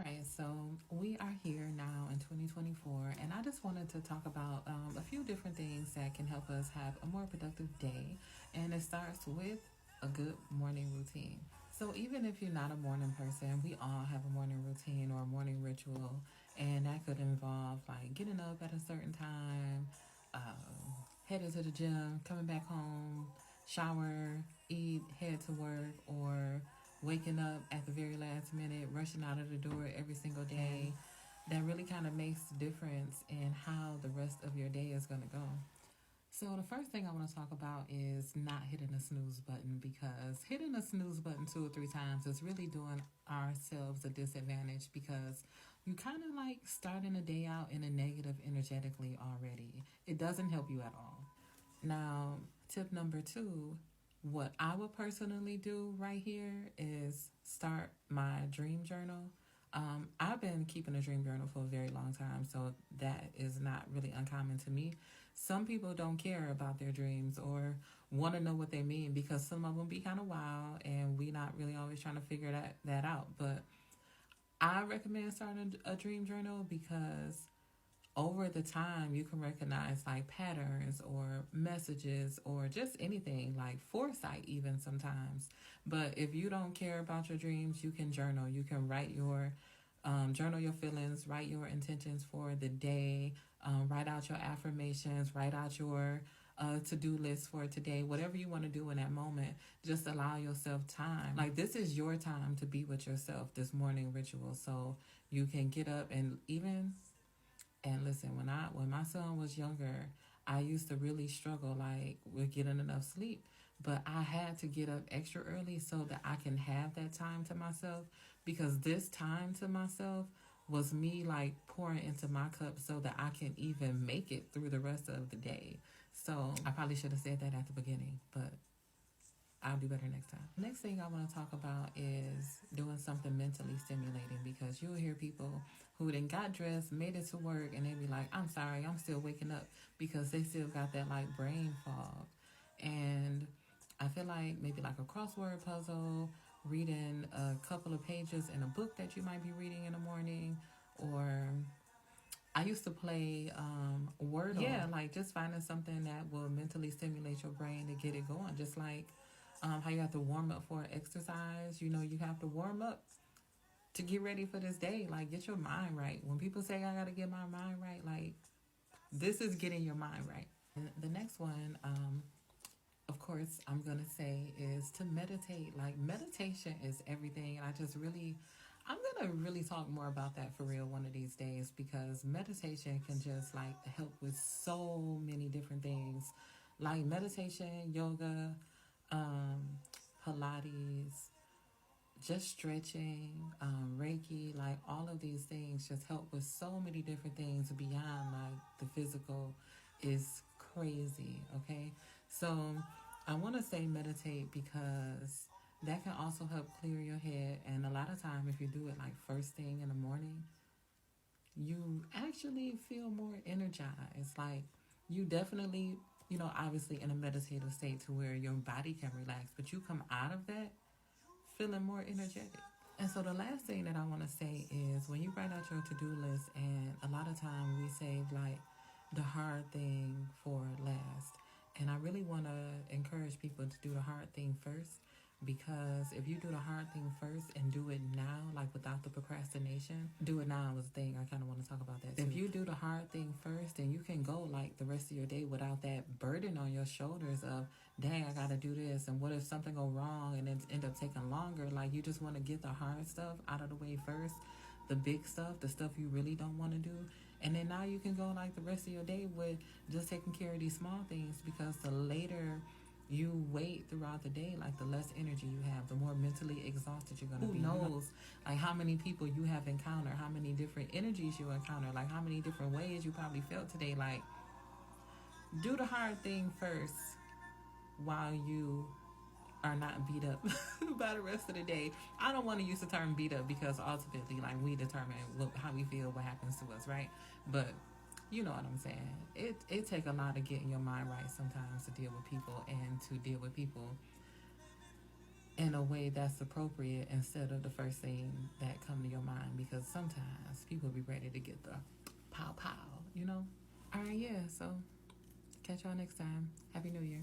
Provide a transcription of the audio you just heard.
right, so we are here now in 2024, and I just wanted to talk about a few different things that can help us have a more productive day. And it starts with a good morning routine. So, even if you're not a morning person, we all have a morning routine or a morning ritual, and that could involve like getting up at a certain time, heading to the gym, coming back home, shower, eat, head to work, or waking up at the very last minute, rushing out of the door every single day. That really kind of makes a difference in how the rest of your day is going to go. So, the first thing I want to talk about is not hitting the snooze button, because hitting the snooze button two or three times is really doing ourselves a disadvantage, because you kind of like starting a day out in a negative energetically already. It doesn't help you at all. Now, tip number two, what I would personally do right here is start my dream journal. I've been keeping a dream journal for a very long time, so that is not really uncommon to me. Some people don't care about their dreams or want to know what they mean, because some of them be kind of wild, and we not really always trying to figure that out. But I recommend starting a dream journal because over the time you can recognize like patterns or messages or just anything like foresight even sometimes. But if you don't care about your dreams, you can journal. You can write your journal your feelings, write your intentions for the day, write out your affirmations, write out your to-do list for today. Whatever you want to do in that moment, just allow yourself time. Like, this is your time to be with yourself, this morning ritual. So you can get up and even and listen, when my son was younger, I used to really struggle like with getting enough sleep. But I had to get up extra early so that I can have that time to myself, because this time to myself was me like pouring into my cup so that I can even make it through the rest of the day. So I probably should have said that at the beginning, but I'll do better next time. Next thing I want to talk about is doing something mentally stimulating, because you'll hear people who then got dressed, made it to work, and they be like, I'm sorry, I'm still waking up, because they still got that like brain fog. And I feel like maybe like a crossword puzzle, reading a couple of pages in a book that you might be reading in the morning, or I used to play Wordle. Yeah, like just finding something that will mentally stimulate your brain to get it going. Just like how you have to warm up for exercise. You know, you have to warm up to get ready for this day. Like, get your mind right. When people say I got to get my mind right, like, this is getting your mind right. And the next one, of course, I'm going to say is to meditate. Like, meditation is everything. And I'm going to really talk more about that for real one of these days, because meditation can just like help with so many different things. Like meditation, yoga, um, Pilates, just stretching, Reiki, like all of these things just help with so many different things beyond like the physical. Is crazy, okay? So I want to say meditate, because that can also help clear your head. And a lot of time, if you do it like first thing in the morning, you actually feel more energized. Like, you definitely, obviously in a meditative state to where your body can relax, but you come out of that feeling more energetic. And so the last thing that I want to say is, when you write out your to-do list, and a lot of time we save like the hard thing for last. And I really want to encourage people to do the hard thing first, because if you do the hard thing first and do it now, like without the procrastination, do it now is the thing. I kind of want to talk about that too. If you do the hard thing first, then you can go like the rest of your day without that burden on your shoulders of, dang, I got to do this. And what if something go wrong and it end up taking longer? Like, you just want to get the hard stuff out of the way first, the big stuff, the stuff you really don't want to do. And then now you can go like the rest of your day with just taking care of these small things, because the later you wait throughout the day, like the less energy you have, the more mentally exhausted you're gonna be. Who knows like how many people you have encountered, how many different energies you encounter, like how many different ways you probably felt today. Like, do the hard thing first while you are not beat up by the rest of the day. I don't want to use the term beat up, because ultimately, like, we determine how we feel, what happens to us, right? But you know what I'm saying. It take a lot of getting your mind right sometimes to deal with people, and to deal with people in a way that's appropriate instead of the first thing that come to your mind, because sometimes people be ready to get the pow pow, you know? All right, yeah, so catch y'all next time. Happy New Year.